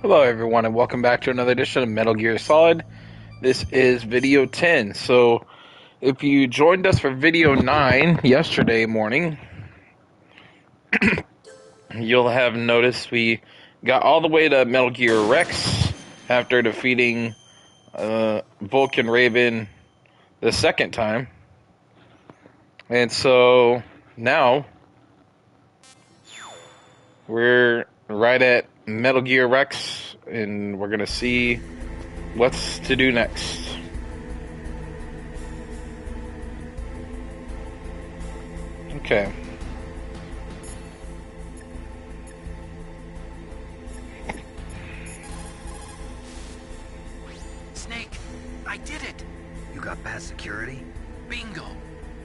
Hello everyone and welcome back to another edition of Metal Gear Solid. This is video 10. So if you joined us for video 9 yesterday morning, you'll have noticed we got all the way to Metal Gear Rex after defeating Vulcan Raven the second time. And so now we're right at Metal Gear Rex and we're going to see what's to do next. Okay. Snake, I did it! You got past security? Bingo!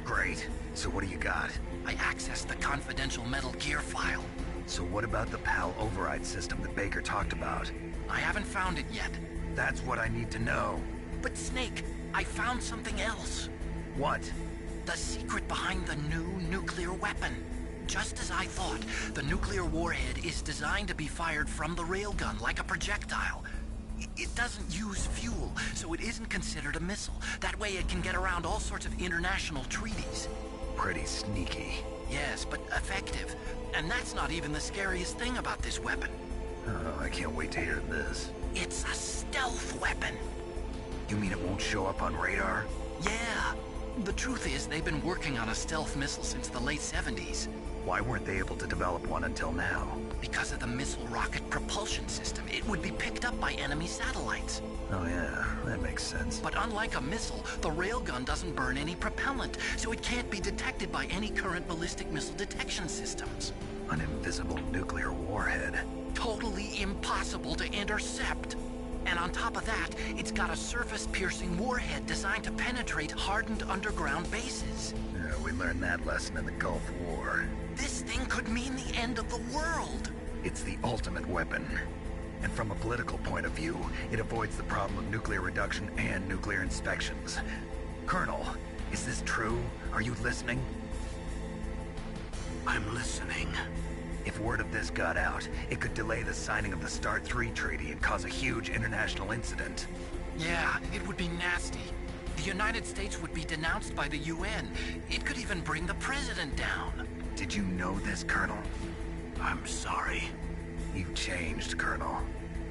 Great. So what do you got? I accessed the confidential Metal Gear file. So what about the PAL override system that Baker talked about? I haven't found it yet. That's what I need to know. But Snake, I found something else. What? The secret behind the new nuclear weapon. Just as I thought, the nuclear warhead is designed to be fired from the railgun like a projectile. It doesn't use fuel, so it isn't considered a missile. That way it can get around all sorts of international treaties. Pretty sneaky. Yes, but effective. And that's not even the scariest thing about this weapon. Oh, I can't wait to hear this. It's a stealth weapon. You mean it won't show up on radar? Yeah. The truth is, they've been working on a stealth missile since the late 70s. Why weren't they able to develop one until now? Because of the missile rocket propulsion system, it would be picked up by enemy satellites. Oh yeah, that makes sense. But unlike a missile, the railgun doesn't burn any propellant, so it can't be detected by any current ballistic missile detection systems. An invisible nuclear warhead. Totally impossible to intercept. And on top of that, it's got a surface-piercing warhead designed to penetrate hardened underground bases. Yeah, we learned that lesson in the Gulf War. This thing could mean the end of the world. It's the ultimate weapon. And from a political point of view, it avoids the problem of nuclear reduction and nuclear inspections. Colonel, is this true? Are you listening? I'm listening. If word of this got out, it could delay the signing of the START 3 treaty and cause a huge international incident. Yeah, it would be nasty. The United States would be denounced by the UN. It could even bring the president down. Did you know this, Colonel? I'm sorry. You've changed, Colonel.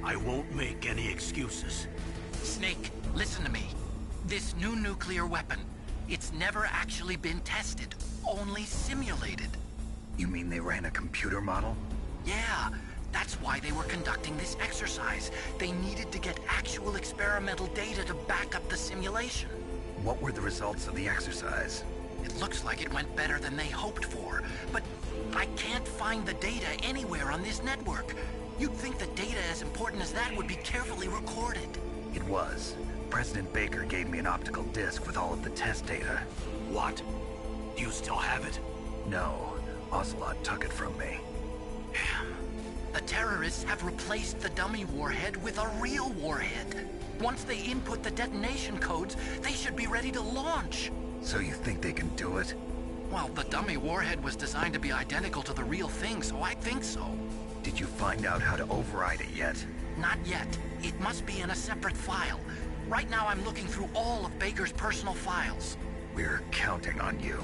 I won't make any excuses. Snake, listen to me. This new nuclear weapon, it's never actually been tested, only simulated. You mean they ran a computer model? Yeah, that's why they were conducting this exercise. They needed to get actual experimental data to back up the simulation. What were the results of the exercise? It looks like it went better than they hoped for, but I can't find the data anywhere on this network. You'd think the data as important as that would be carefully recorded. It was. President Baker gave me an optical disc with all of the test data. What? Do you still have it? No, Ocelot took it from me. Damn. The terrorists have replaced the dummy warhead with a real warhead. Once they input the detonation codes, they should be ready to launch. So you think they can do it? Well, the dummy warhead was designed to be identical to the real thing, so I think so. Did you find out how to override it yet? Not yet. It must be in a separate file. Right now I'm looking through all of Baker's personal files. We're counting on you.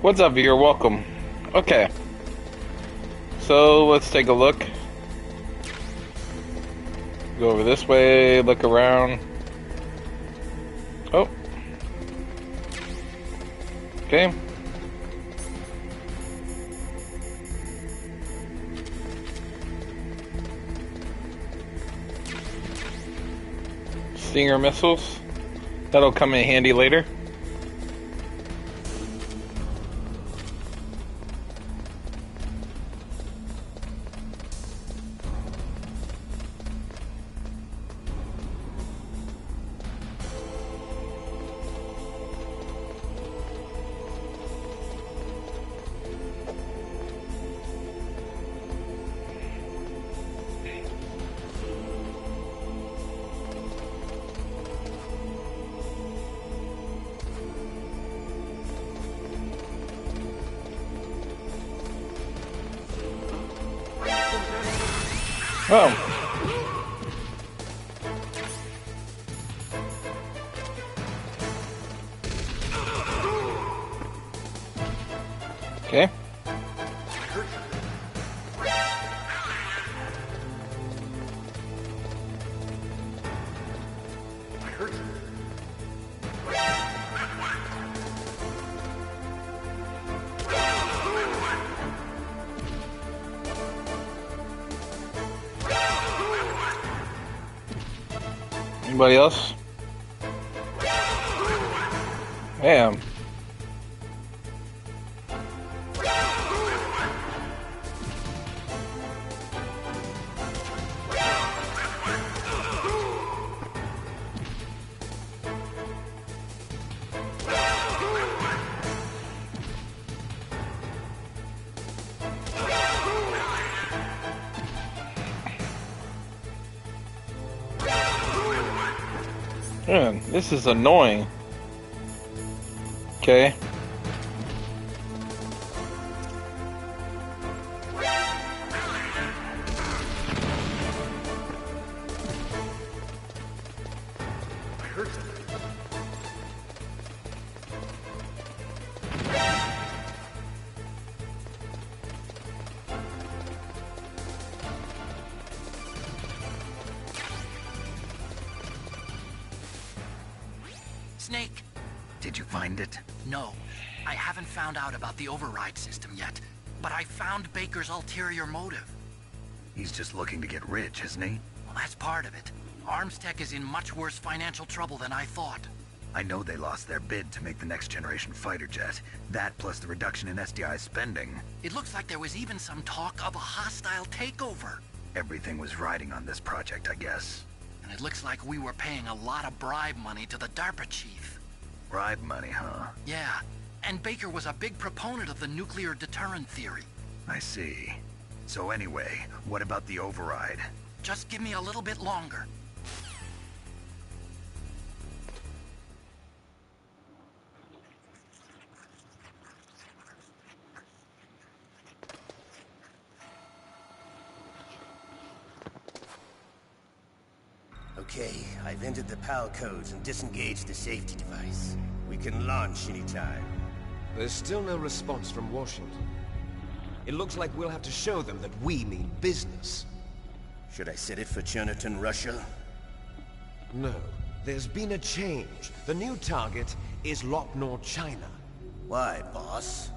What's up, viewer? Welcome. Okay. So, let's take a look. Go over this way, look around. Oh. Okay. Stinger missiles. That'll come in handy later. Oh. Okay. Anybody else? Damn. Man, this is annoying. Okay. Snake! Did you find it? No, I haven't found out about the override system yet, but I found Baker's ulterior motive. He's just looking to get rich, isn't he? Well, that's part of it. Armstech is in much worse financial trouble than I thought. I know they lost their bid to make the next generation fighter jet. That plus the reduction in SDI spending. It looks like there was even some talk of a hostile takeover. Everything was riding on this project, I guess. And it looks like we were paying a lot of bribe money to the DARPA chief. Bribe money, huh? Yeah, and Baker was a big proponent of the nuclear deterrent theory. I see. So anyway, what about the override? Just give me a little bit longer. Okay, I've entered the PAL codes and disengaged the safety device. We can launch anytime. There's still no response from Washington. It looks like we'll have to show them that we mean business. Should I set it for Cherniton, Russia? No, there's been a change. The new target is Lopnor, China. Why, boss?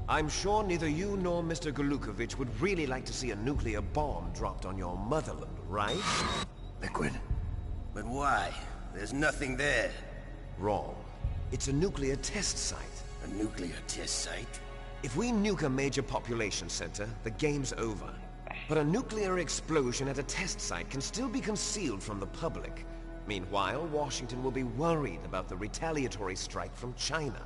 I'm sure neither you nor Mr. Golukovich would really like to see a nuclear bomb dropped on your motherland, right? Liquid. But why? There's nothing there. Wrong. It's a nuclear test site. A nuclear test site? If we nuke a major population center, the game's over. But a nuclear explosion at a test site can still be concealed from the public. Meanwhile, Washington will be worried about the retaliatory strike from China.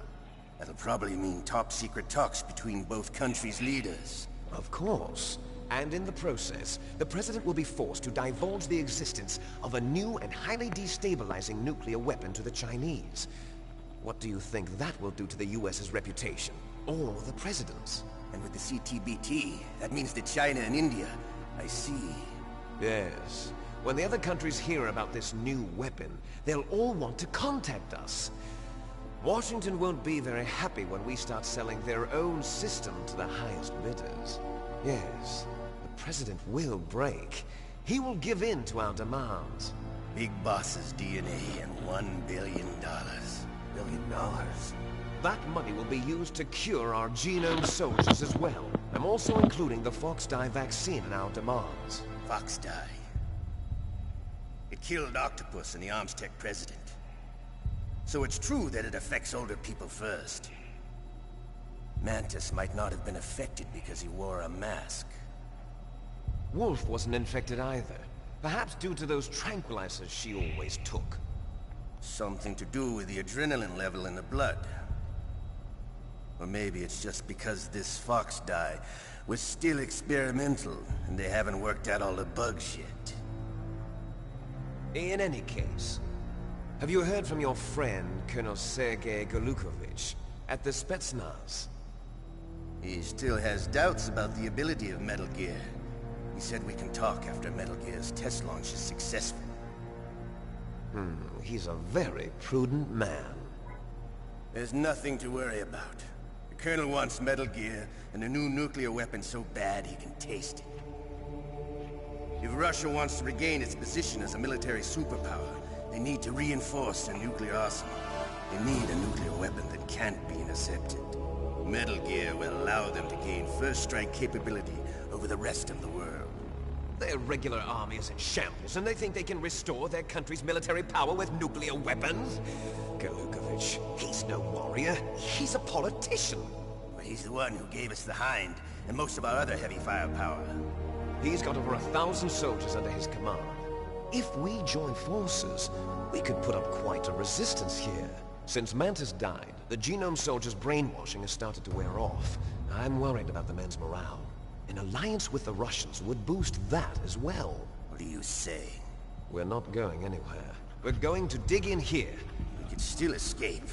That'll probably mean top-secret talks between both countries' leaders. Of course. And in the process, the President will be forced to divulge the existence of a new and highly destabilizing nuclear weapon to the Chinese. What do you think that will do to the US's reputation? Or the President's? And with the CTBT, that means that China and India... I see. Yes. When the other countries hear about this new weapon, they'll all want to contact us. Washington won't be very happy when we start selling their own system to the highest bidders. Yes, the President will break. He will give in to our demands. Big Boss's DNA and $1 billion. $1 billion? That money will be used to cure our genome soldiers as well. I'm also including the Fox-Die vaccine in our demands. Fox-Die. It killed Octopus and the Armstech president. So it's true that it affects older people first. Mantis might not have been affected because he wore a mask. Wolf wasn't infected either. Perhaps due to those tranquilizers she always took. Something to do with the adrenaline level in the blood. Or maybe it's just because this Fox-Die was still experimental, and they haven't worked out all the bugs yet. In any case, have you heard from your friend, Colonel Sergei Golukovich, at the Spetsnaz? He still has doubts about the ability of Metal Gear. He said we can talk after Metal Gear's test launch is successful. He's a very prudent man. There's nothing to worry about. The Colonel wants Metal Gear and a new nuclear weapon so bad he can taste it. If Russia wants to regain its position as a military superpower, they need to reinforce their nuclear arsenal. They need a nuclear weapon that can't be intercepted. Metal Gear will allow them to gain first strike capability over the rest of the world. Their regular army is in shambles, and they think they can restore their country's military power with nuclear weapons? Galukovich, he's no warrior. He's a politician. Well, he's the one who gave us the Hind and most of our other heavy firepower. He's got over 1,000 soldiers under his command. If we join forces, we could put up quite a resistance here. Since Mantis died, the Genome Soldiers' brainwashing has started to wear off. I'm worried about the men's morale. An alliance with the Russians would boost that as well. What are you saying? We're not going anywhere. We're going to dig in here. We could still escape.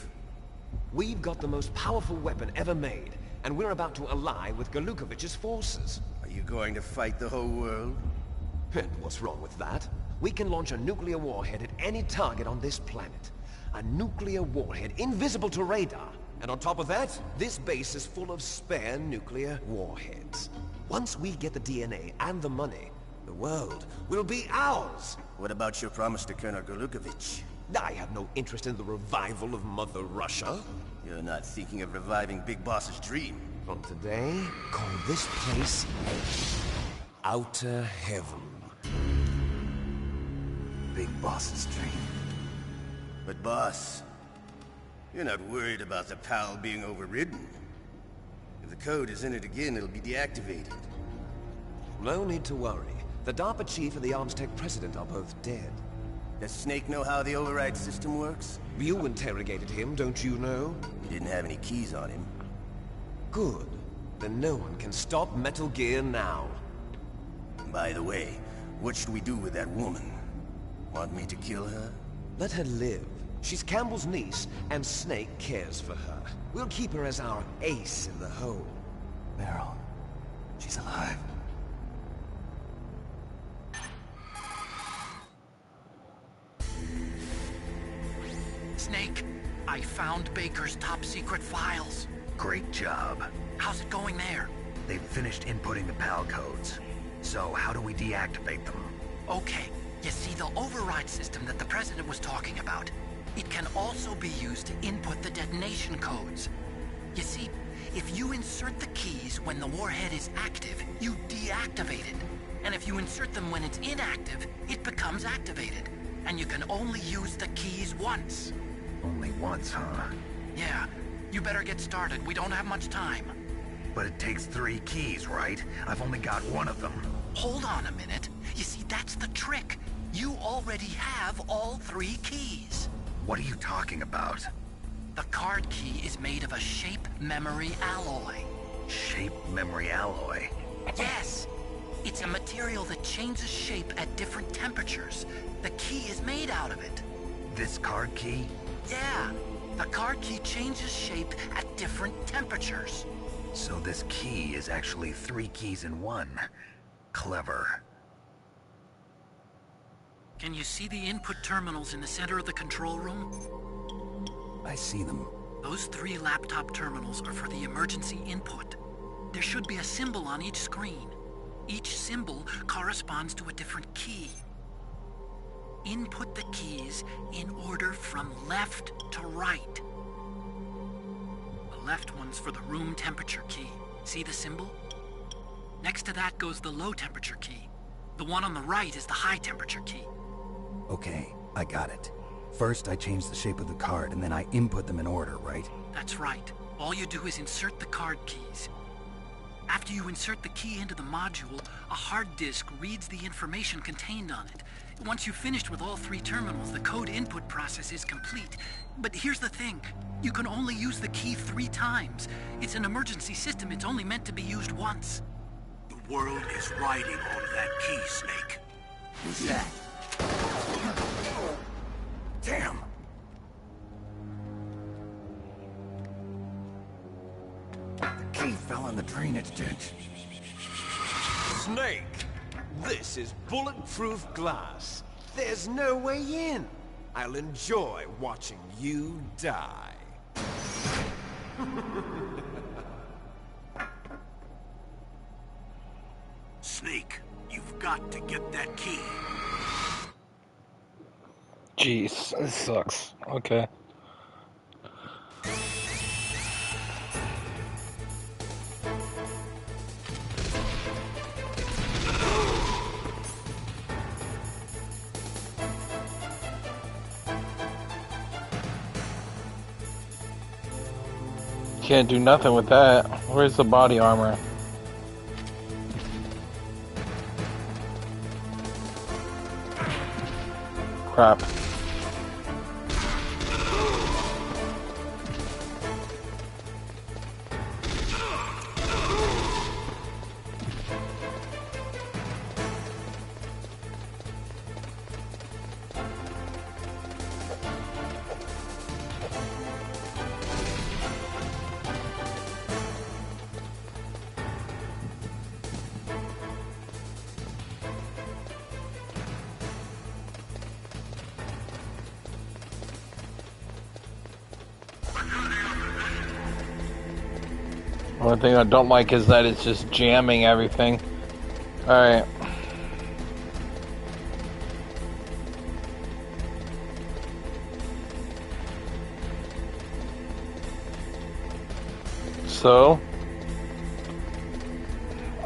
We've got the most powerful weapon ever made, and we're about to ally with Galukovich's forces. Are you going to fight the whole world? And what's wrong with that? We can launch a nuclear warhead at any target on this planet. A nuclear warhead invisible to radar. And on top of that, this base is full of spare nuclear warheads. Once we get the DNA and the money, the world will be ours! What about your promise to Colonel Galukovich? I have no interest in the revival of Mother Russia. You're not thinking of reviving Big Boss's dream. From today, call this place Outer Heaven. Big Boss's dream. But boss, you're not worried about the PAL being overridden. If the code is entered again, it'll be deactivated. No need to worry. The DARPA chief and the Arms Tech president are both dead. Does Snake know how the override system works? You interrogated him, don't you know? He didn't have any keys on him. Good. Then no one can stop Metal Gear now. By the way, what should we do with that woman? Want me to kill her? Let her live. She's Campbell's niece, and Snake cares for her. We'll keep her as our ace in the hole. Meryl, she's alive. Snake, I found Baker's top-secret files. Great job. How's it going there? They've finished inputting the PAL codes. So how do we deactivate them? Okay, you see the override system that the President was talking about. It can also be used to input the detonation codes. You see, if you insert the keys when the warhead is active, you deactivate it. And if you insert them when it's inactive, it becomes activated. And you can only use the keys once. Only once, huh? Yeah, you better get started. We don't have much time. But it takes 3 keys, right? I've only got one of them. Hold on a minute. You see, that's the trick. You already have all 3 keys. What are you talking about? The card key is made of a shape memory alloy. Shape memory alloy? Yes! It's a material that changes shape at different temperatures. The key is made out of it. This card key? Yeah, the card key changes shape at different temperatures. So this key is actually 3 keys in one. Clever. Can you see the input terminals in the center of the control room? I see them. Those 3 laptop terminals are for the emergency input. There should be a symbol on each screen. Each symbol corresponds to a different key. Input the keys in order from left to right. The left one's for the room temperature key. See the symbol? Next to that goes the low temperature key. The one on the right is the high temperature key. Okay, I got it. First, I change the shape of the card, and then I input them in order, right? That's right. All you do is insert the card keys. After you insert the key into the module, a hard disk reads the information contained on it. Once you've finished with all 3 terminals, the code input process is complete. But here's the thing. You can only use the key 3 times. It's an emergency system. It's only meant to be used once. The world is riding on that key, Snake. Who's that? Damn! The key fell in the drainage ditch. Snake! This is bulletproof glass. There's no way in. I'll enjoy watching you die. Snake, you've got to get that key. Jeez, this sucks. Okay. Can't do nothing with that. Where's the body armor? Crap. One thing I don't like is that it's just jamming everything. Alright. So,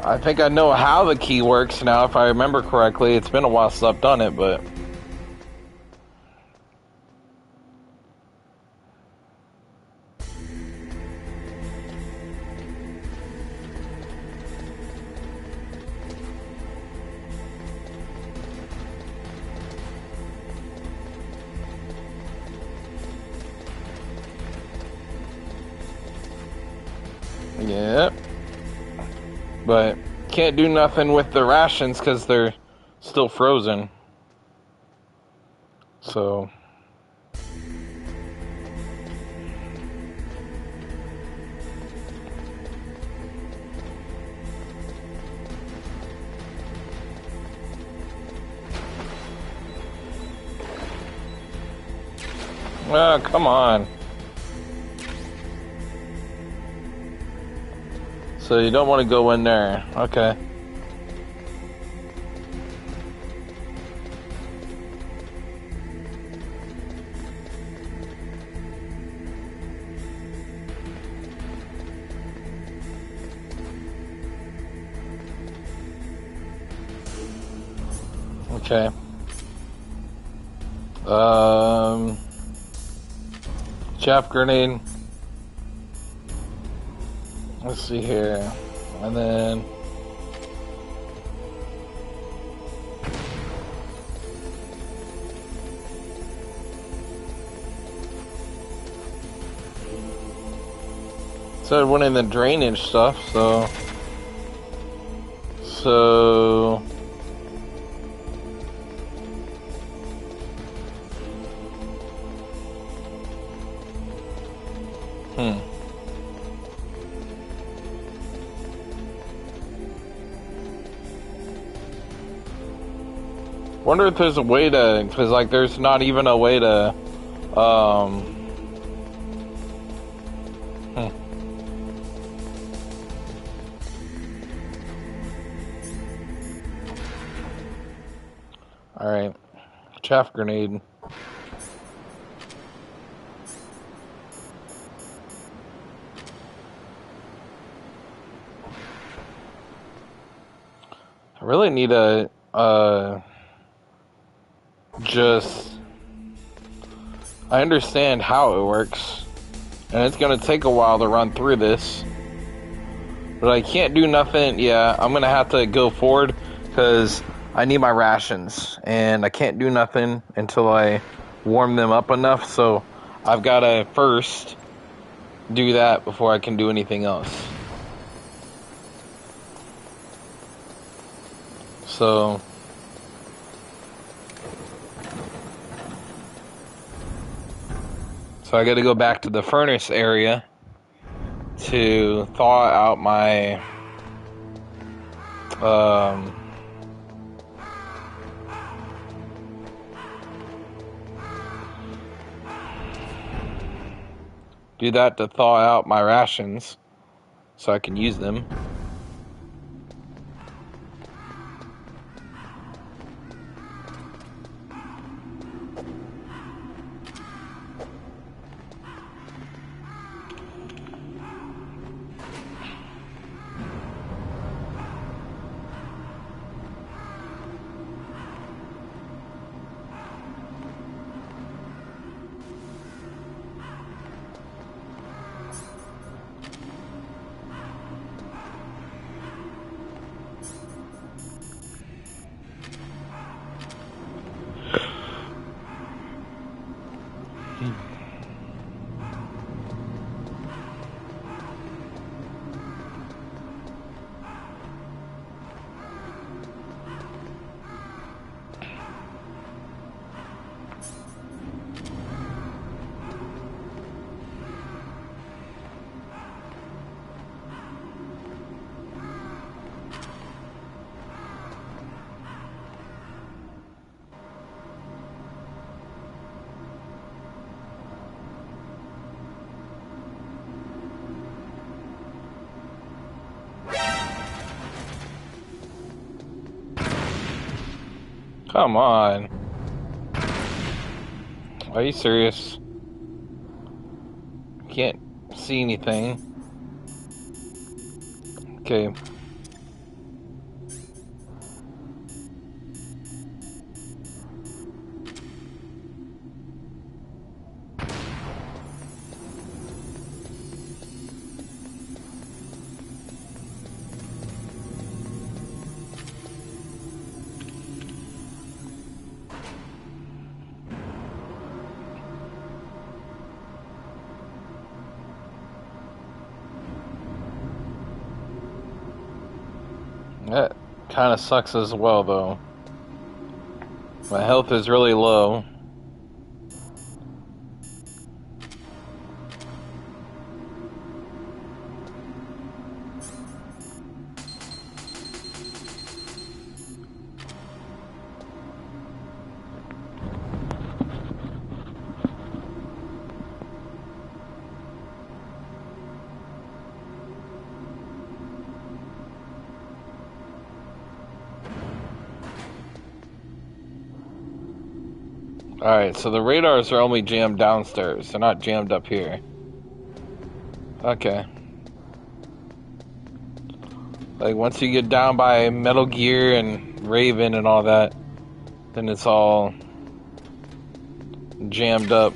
I think I know how the key works now, if I remember correctly. It's been a while since I've done it, but... Yep. But can't do nothing with the rations because they're still frozen. So... Oh, come on. So you don't want to go in there. Okay. Okay. Chaff grenade. Let's see here. And then... So it went in the drainage stuff, so... Wonder if there's a way to, because like there's not even a way to, Alright, chaff grenade. I really need a, I understand how it works, and it's gonna take a while to run through this, but I can't do nothing. Yeah, I'm gonna have to go forward because I need my rations, and I can't do nothing until I warm them up enough, so I've gotta first do that before I can do anything else. So I got to go back to the furnace area to thaw out my do that to thaw out my rations so I can use them. Come on. Are you serious? Can't see anything. Okay. That kind of sucks as well, though. My health is really low. Alright, so the radars are only jammed downstairs. They're not jammed up here. Okay. Like, once you get down by Metal Gear and Raven and all that, then it's all jammed up.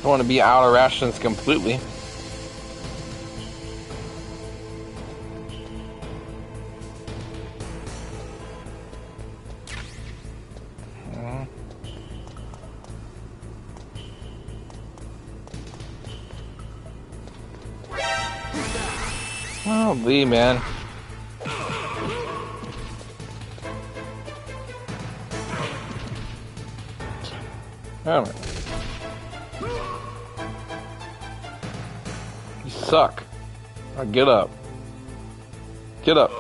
I want to be out of rations completely. Oh, Lee, man. Oh, man. You suck. Now get up. Get up.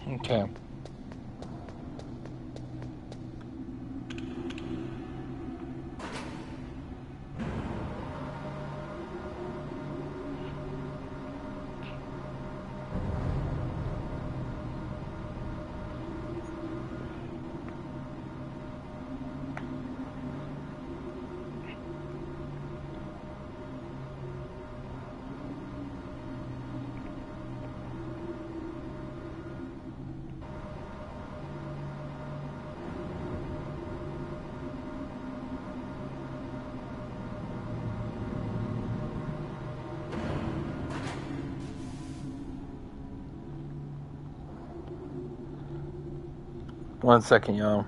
Okay. One second, y'all.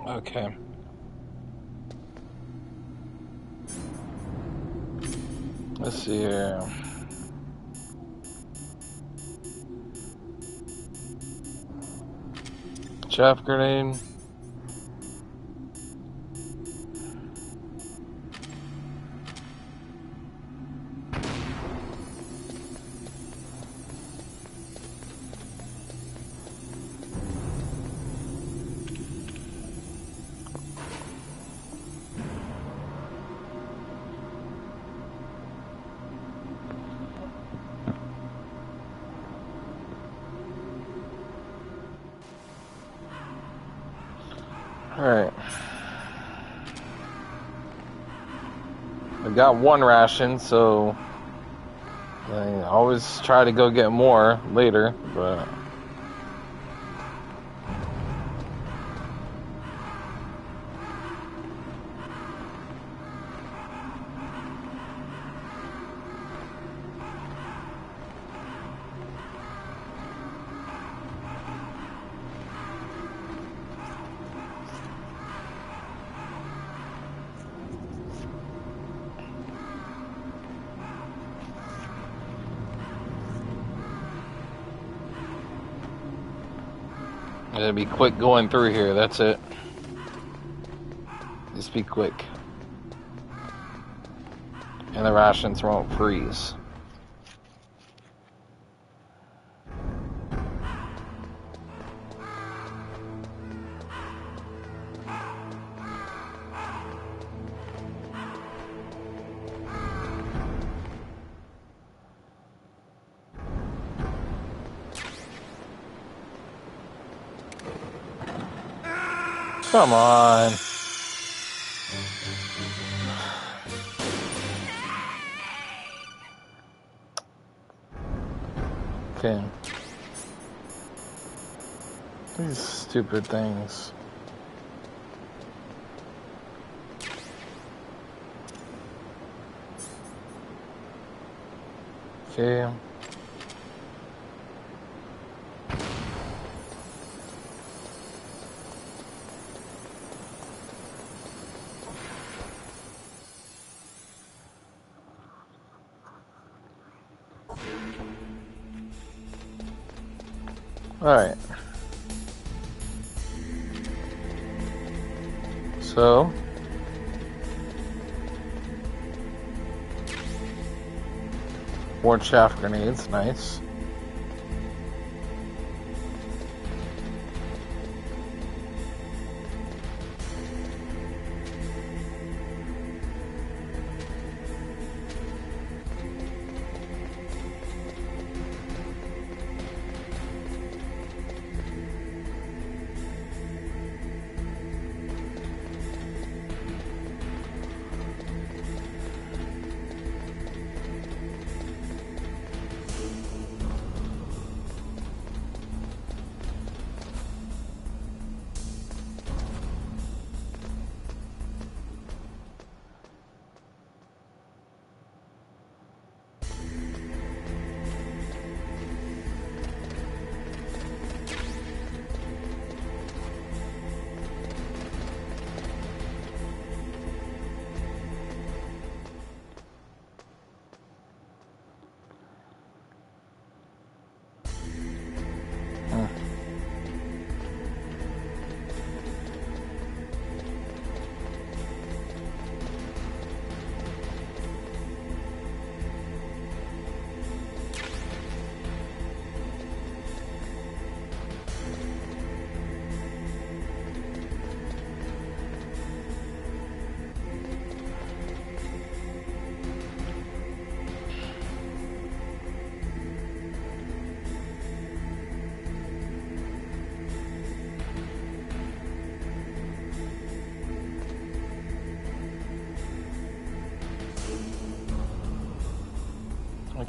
Okay. Let's see here. Chaff grenade. Alright. I got one ration, so I always try to go get more later, but it'll be quick going through here, that's it. Just be quick. And the rations won't freeze. Come on. Okay. These stupid things. Okay. Alright. So more chaff grenades, nice.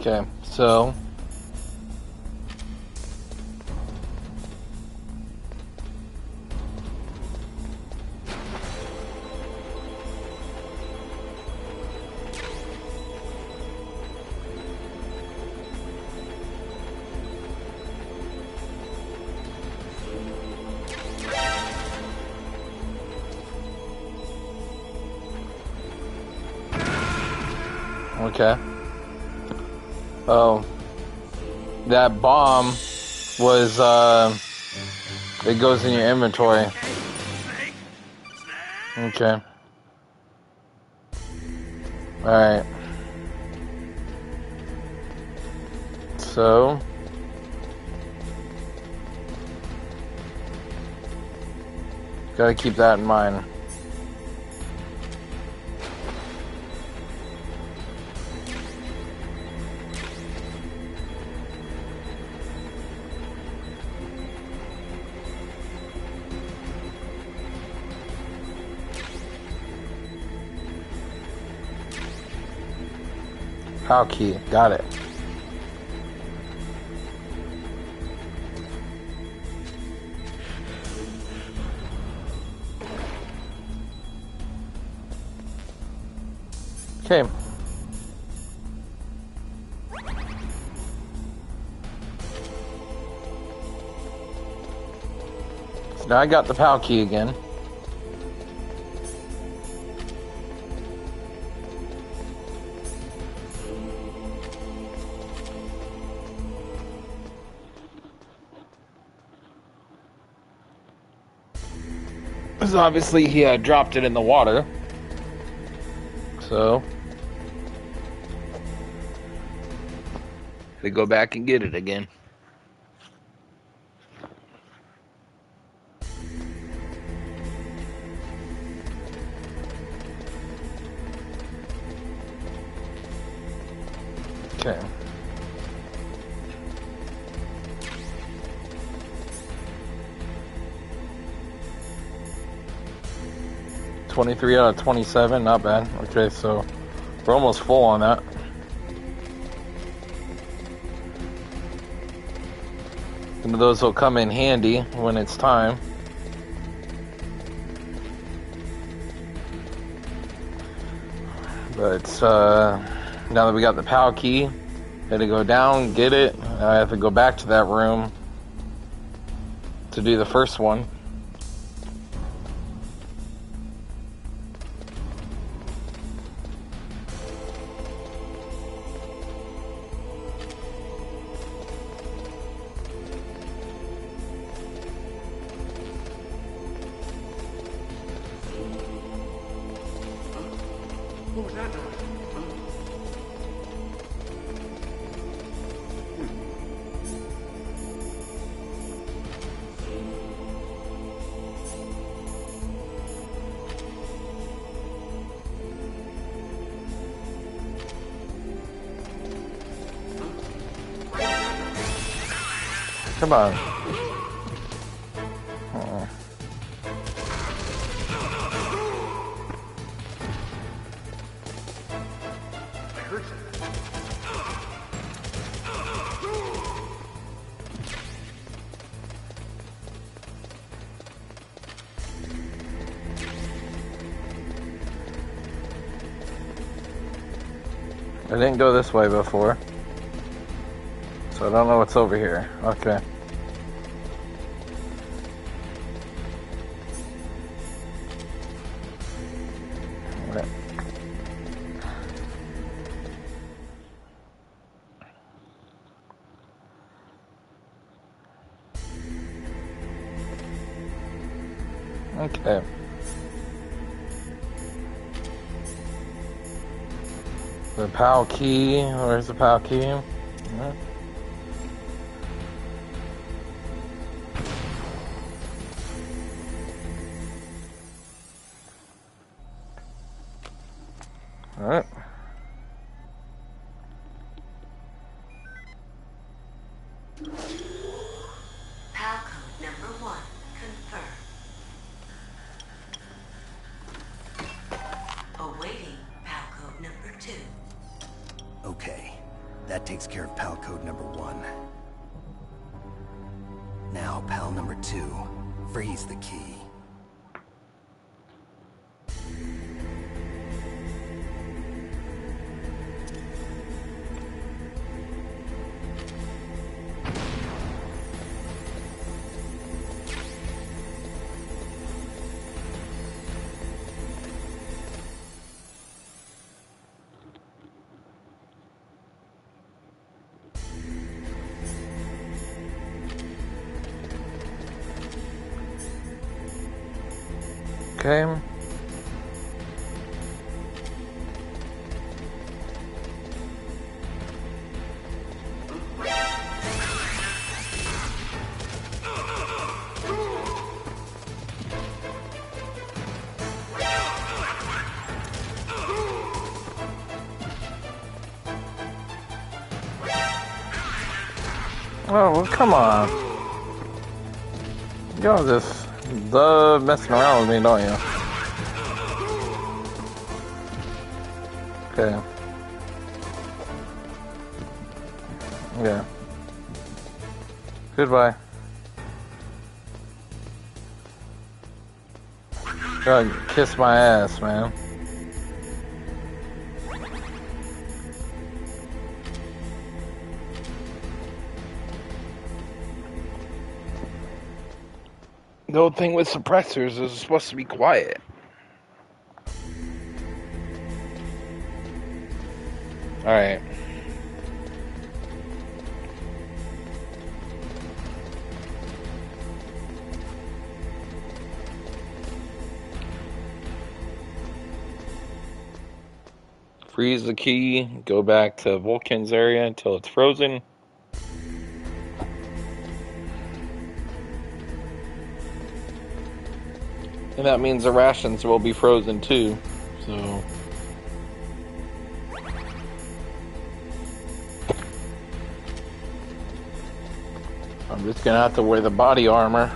Okay, so okay. Oh, that bomb was it goes in your inventory. Okay. Alright. So gotta keep that in mind. Power key, got it. Okay. So now I got the PAL key again. Because obviously he dropped it in the water. So we go back and get it again. Okay. $23 out of 27, not bad. Okay, so we're almost full on that. Some of those will come in handy when it's time. But now that we got the PAL key, had to go down, get it. I have to go back to that room to do the first one. What was that noise? Come on. I didn't go this way before, so I don't know what's over here. Okay. Right. Okay. The PAL key. Where's the PAL key? Right. Alright. PAL code number 1 confirmed. Awaiting PAL code number 2. Okay, that takes takes care of pal code number 1. Now, pal number 2, freeze the key. Okay. Oh, well, come on. Y'all just love messing around with me, don't you? Okay. Yeah. Goodbye. God, kiss my ass, man. The old thing with suppressors is supposed to be quiet. Alright. Freeze the key, go back to Vulcan's area until it's frozen. And that means the rations will be frozen too, so... I'm just gonna have to wear the body armor.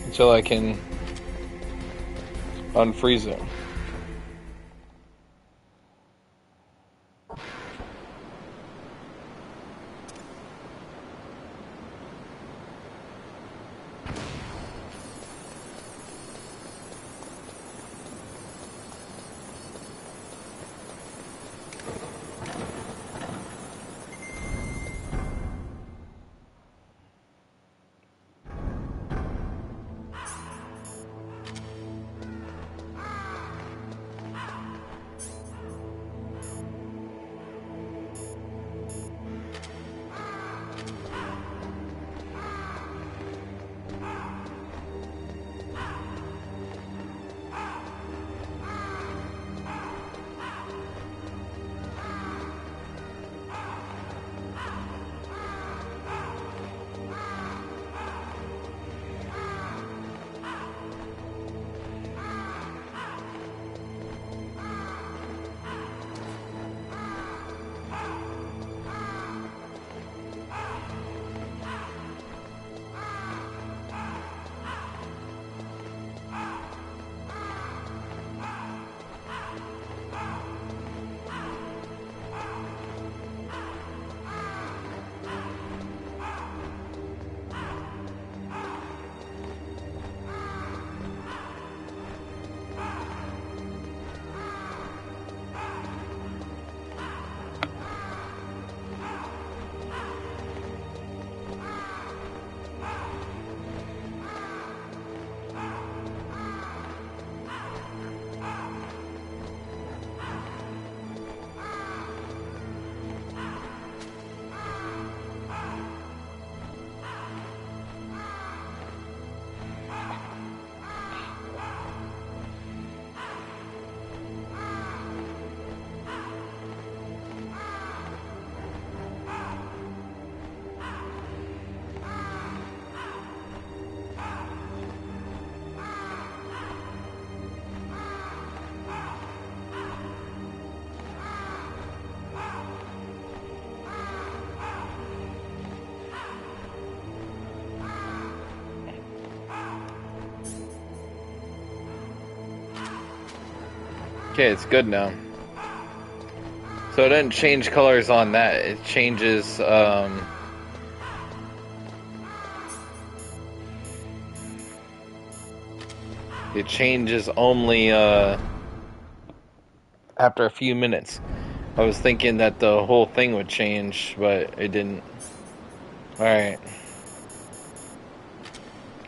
Until I can unfreeze it. Okay, it's good now. So it doesn't change colors on that. It changes, it changes only, after a few minutes. I was thinking that the whole thing would change, but it didn't. Alright.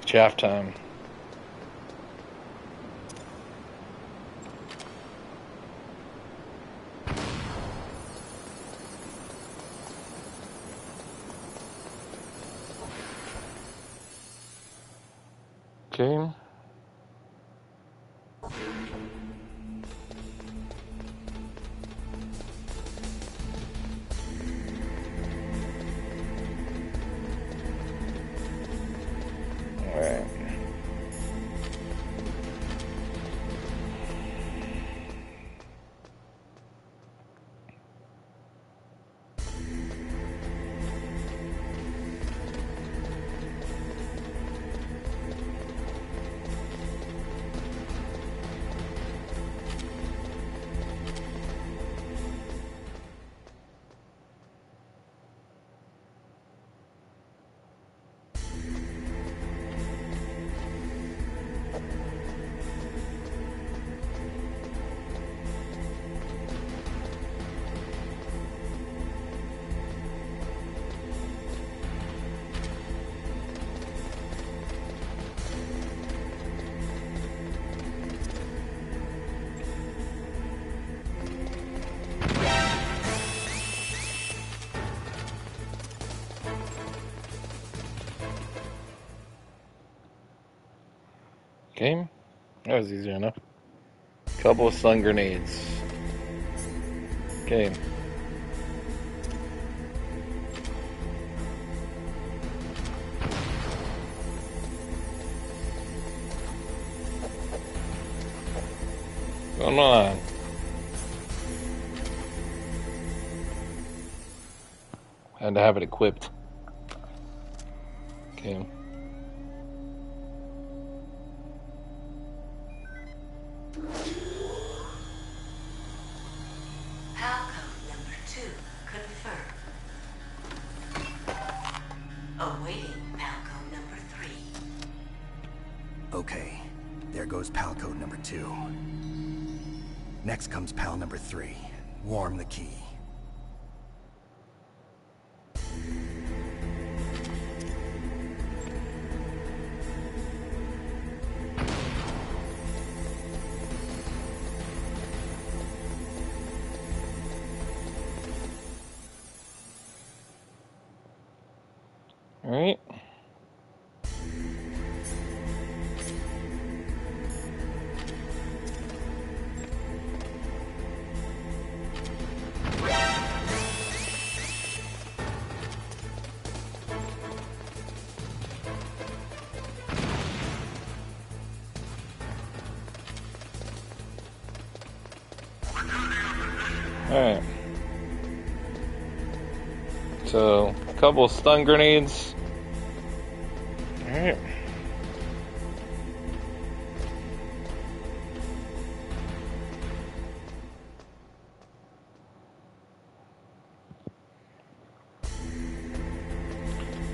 Chaff time. Okay. Alright. Okay. That was easy enough. Couple of stun grenades. Okay. What's going on? Had to have it equipped. Okay. Palcode number 2 confirmed. Awaiting Palcode number 3. Okay, there goes pal code number 2. Next comes pal number 3. Warm the key. Alright. Alright. So, a couple of stun grenades. Alright.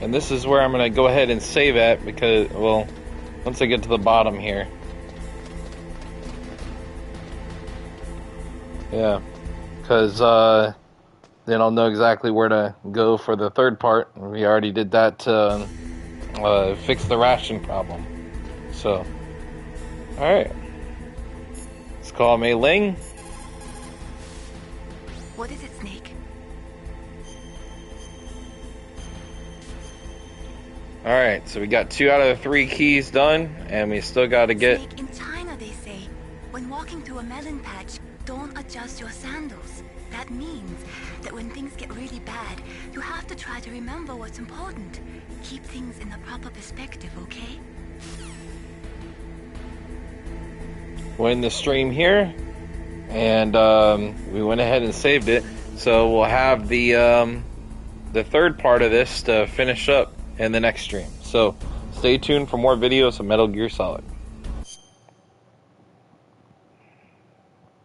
And this is where I'm going to go ahead and save at because, well, once I get to the bottom here. Yeah. Because then I'll know exactly where to go for the third part. We already did that to fix the ration problem. So, alright. Let's call Mei Ling. What is it, Snake? Alright, so we got 2 out of the 3 keys done, and we still got to get... Snake, in China they say, when walking through a melon patch, don't adjust your sandals. That means that when things get really bad, you have to try to remember what's important. Keep things in the proper perspective, okay? We're in the stream here, and we went ahead and saved it. So we'll have the third part of this to finish up in the next stream. So stay tuned for more videos of Metal Gear Solid.